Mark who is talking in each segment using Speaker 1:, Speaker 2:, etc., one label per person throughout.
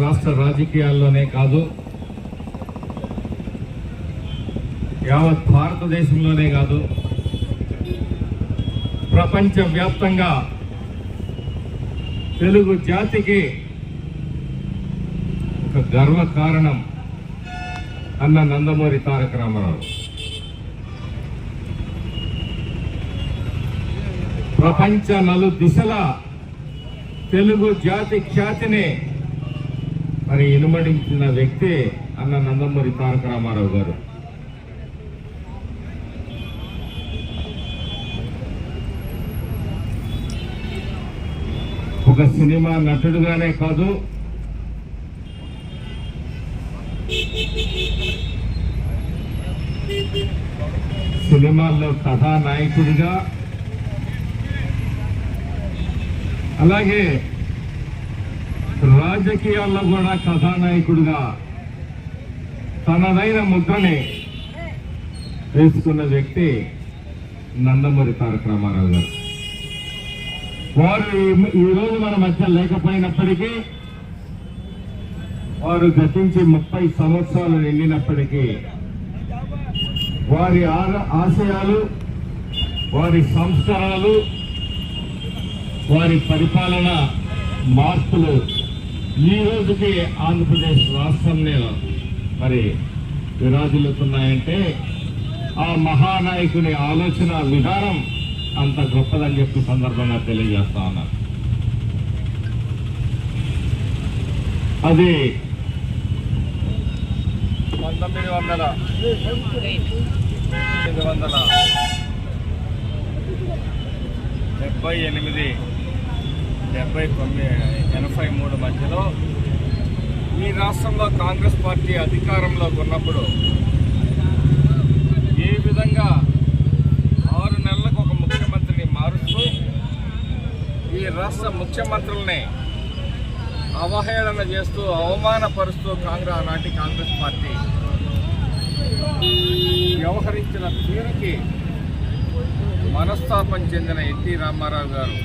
Speaker 1: రాష్ట్ర రాజకీయాల్లోనే కాదు, యావత్ భారతదేశంలోనే కాదు, ప్రపంచవ్యాప్తంగా తెలుగు జాతికి ఒక గర్వకారణం అన్న నందమూరి తారక రామారావు. ప్రపంచ నలుదిశల తెలుగు జాతి ఖ్యాతిని మరి ఇనుమడించిన వ్యక్తి అన్న నందమూరి తారక రామారావు గారు. ఒక సినిమా నటుడుగానే కాదు, సినిమాల్లో కథానాయకుడిగా, అలాగే రాజకీయాల్లో కూడా కథానాయకుడిగా తనదైన ముద్రని వేసుకున్న వ్యక్తి నందమూరి తారక రామారావు గారు. వారు ఈరోజు మన మధ్య లేకపోయినప్పటికీ, వారు గతించి 30 సంవత్సరాలు నిండినప్పటికీ వారి ఆశయాలు, వారి సంస్కారాలు, వారి పరిపాలన మార్పులు ఈ రోజుకి ఆంధ్రప్రదేశ్ రాష్ట్రంలో మరి విరాజిల్లుతున్నాయంటే ఆ మహానాయకుని ఆలోచన విధానం అంత గొప్పదని చెప్పి సందర్భంగా తెలియజేస్తా ఉన్నారు. అది 1978-83 మధ్యలో ఈ రాష్ట్రంలో కాంగ్రెస్ పార్టీ అధికారంలోకి ఉన్నప్పుడు ఏ విధంగా 6 నెలలకు ఒక ముఖ్యమంత్రిని మారుస్తూ ఈ రాష్ట్ర ముఖ్యమంత్రుల్ని అవహేళన చేస్తూ అవమానపరుస్తూ ఆనాటి కాంగ్రెస్ పార్టీ వ్యవహరించిన తీరుకి మనస్తాపం చెందిన ఎన్టీ రామారావు గారు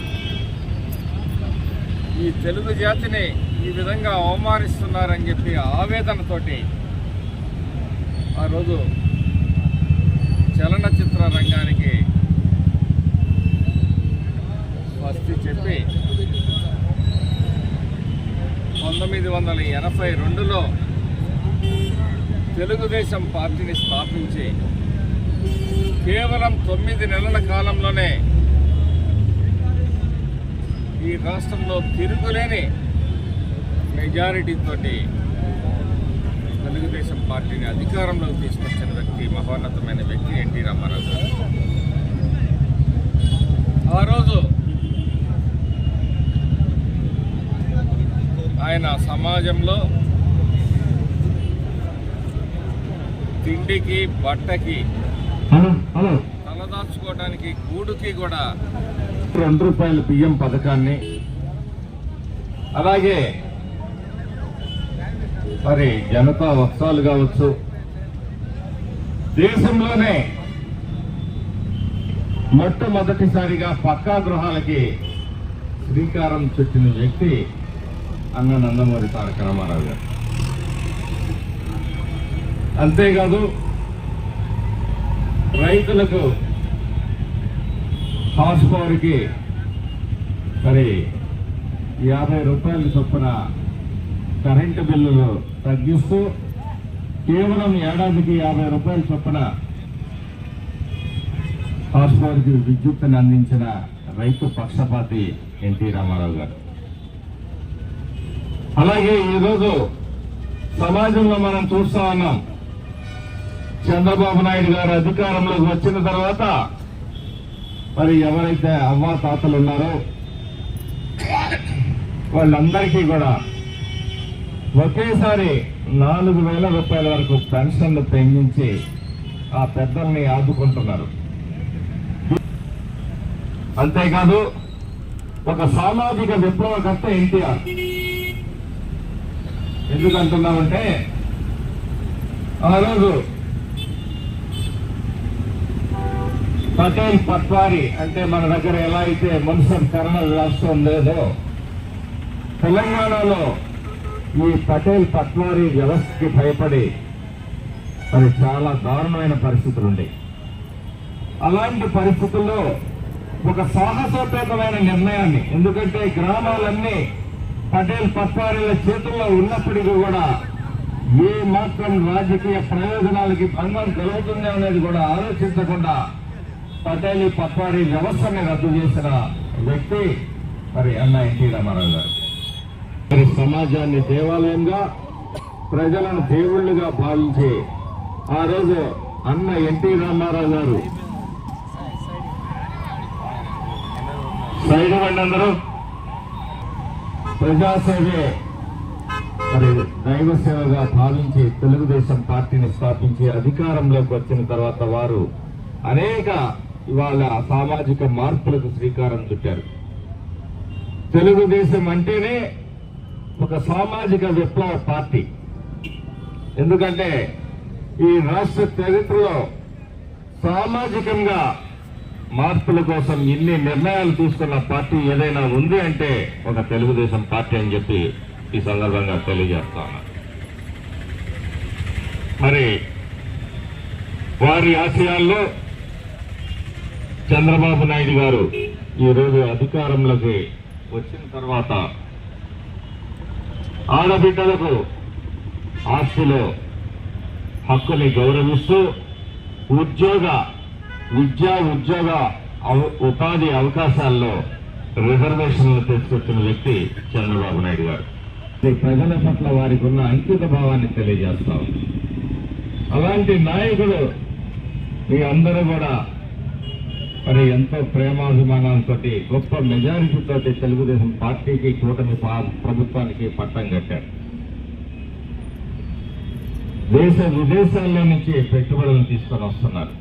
Speaker 1: ఈ తెలుగు జాతిని ఈ విధంగా అవమానిస్తున్నారని చెప్పి ఆవేదనతోటి ఆ రోజు చలనచిత్ర రంగానికి స్వస్తి చెప్పి 1982లో తెలుగుదేశం పార్టీని స్థాపించి కేవలం 9 నెలల కాలంలోనే ఈ రాష్ట్రంలో తిరుగులేని మెజారిటీతోటి తెలుగుదేశం పార్టీని అధికారంలోకి తీసుకొచ్చిన వ్యక్తి, మహోన్నతమైన వ్యక్తి ఎన్టీ రామారావు గారు. ఆ రోజు ఆయన సమాజంలో తిండికి, బట్టకి, తలదాచుకోవడానికి గూడుకి కూడా ₹2 బియ్యం పథకాన్ని, అలాగే మరి జనతా వస్త్రాలు కావచ్చు, దేశంలోనే మొట్టమొదటిసారిగా పక్కా గృహాలకి శ్రీకారం చుట్టిన వ్యక్తి అన్న నందమూరి తారక రామారావు గారు. అంతేకాదు రైతులకు హార్స్ పవర్కి మరి ₹50 చొప్పున కరెంటు బిల్లులు తగ్గిస్తూ కేవలం ఏడాదికి ₹50 చొప్పున హార్స్ పవర్కి విద్యుత్తుని అందించిన రైతు పక్షపాతి ఎన్టీ రామారావు గారు. అలాగే ఈరోజు సమాజంలో మనం చూస్తా ఉన్నాం, చంద్రబాబు నాయుడు గారు అధికారంలోకి వచ్చిన తర్వాత మరి ఎవరైతే అవ్వాతాతలు ఉన్నారో వాళ్ళందరికీ కూడా ఒకేసారి ₹4,000 వరకు పెన్షన్లు పెంచి ఆ పెద్దల్ని ఆదుకుంటున్నారు. అంతేకాదు ఒక సామాజిక విప్లవకర్త ఎన్టీఆర్. ఎందుకంటున్నామంటే ఆ రోజు పటేల్ పట్వారీ అంటే మన దగ్గర ఎలా అయితే మున్సిపల్ కర్నల్ రాష్ట్రం లేదో, తెలంగాణలో ఈ పటేల్ పట్వారీ వ్యవస్థకి భయపడి మరి చాలా దారుణమైన పరిస్థితులు ఉన్నాయి. అలాంటి పరిస్థితుల్లో ఒక సాహసోపేతమైన నిర్ణయాన్ని, ఎందుకంటే గ్రామాలన్నీ పటేల్ పట్వారీల చేతుల్లో ఉన్నప్పటికీ కూడా ఏ మాత్రం రాజకీయ ప్రయోజనాలకి భంగం కలుగుతుంది అనేది కూడా ఆలోచించకుండా పటేల్ పట్వారీ వ్యవస్థని రద్దు చేసిన వ్యక్తి మరి అన్న ఎన్టీ రామారావు గారు. మరి సమాజాన్ని దేవాలయంగా, ప్రజలను దేవుళ్ళుగా భావించి ఆ రోజు అన్న ఎన్టీ రామారావు గారు సైడ్ ఇవ్వండి అందరూ, ప్రజాసేవే మరి దైవ సేవగా భావించి తెలుగుదేశం పార్టీని స్థాపించి అధికారంలోకి వచ్చిన తర్వాత వారు అనేక ఇవాళ సామాజిక మార్పులకు శ్రీకారం చుట్టారు. తెలుగుదేశం అంటేనే ఒక సామాజిక విప్లవ పార్టీ. ఎందుకంటే ఈ రాష్ట్ర చరిత్రలో సామాజికంగా మార్పుల కోసం ఇన్ని నిర్ణయాలు తీసుకున్న పార్టీ ఏదైనా ఉంది అంటే ఒక తెలుగుదేశం పార్టీ అని చెప్పి ఈ సందర్భంగా తెలియజేస్తాను. మరి వారి ఆశయాల్లో చంద్రబాబు నాయుడు గారు ఈరోజు అధికారంలోకి వచ్చిన తర్వాత ఆడబిడ్డలకు ఆస్తిలో హక్కుని గౌరవిస్తూ ఉద్యోగ ఉపాధి అవకాశాల్లో రిజర్వేషన్లు తీసుకొచ్చిన వ్యక్తి చంద్రబాబు నాయుడు గారు. ప్రజల పట్ల వారికి ఉన్న అంకిత భావాన్ని తెలియజేస్తాం. అలాంటి నాయకుడు మీ అందరూ కూడా మరి ఎంతో ప్రేమాభిమానాలతో గొప్ప మెజారిటీతో తెలుగుదేశం పార్టీకి, కూటమి ప్రభుత్వానికి పట్టం కట్టారు. దేశ విదేశాల్లో నుంచి పెట్టుబడులను తీసుకొని వస్తున్నారు.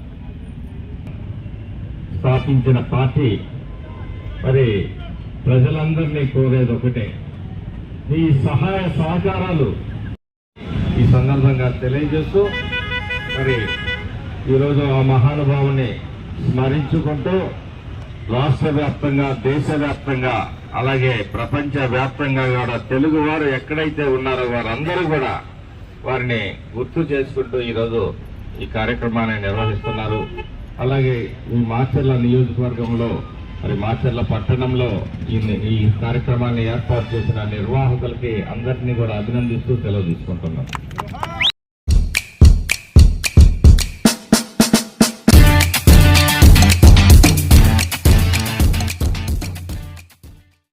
Speaker 1: స్థాపించిన పార్టీ మరి ప్రజలందరినీ కోరేది ఒకటే, ఈ సహాయ సహకారాలు ఈ సందర్భంగా తెలియజేస్తూ మరి ఈరోజు ఆ మహానుభావుని స్మరించుకుంటూ రాష్ట్ర వ్యాప్తంగా, దేశవ్యాప్తంగా, అలాగే ప్రపంచ వ్యాప్తంగా కూడా తెలుగు వారు ఎక్కడైతే ఉన్నారో వారందరూ కూడా వారిని గుర్తు చేసుకుంటూ ఈరోజు ఈ కార్యక్రమాన్ని నిర్వహిస్తున్నారు. అలాగే ఈ మాచర్ల నియోజకవర్గంలో మరి మాచర్ల పట్టణంలో ఈ కార్యక్రమాన్ని ఏర్పాటు చేసిన నిర్వాహకులకి అందరినీ కూడా అభినందిస్తూ సెలవు తీసుకుంటున్నాం.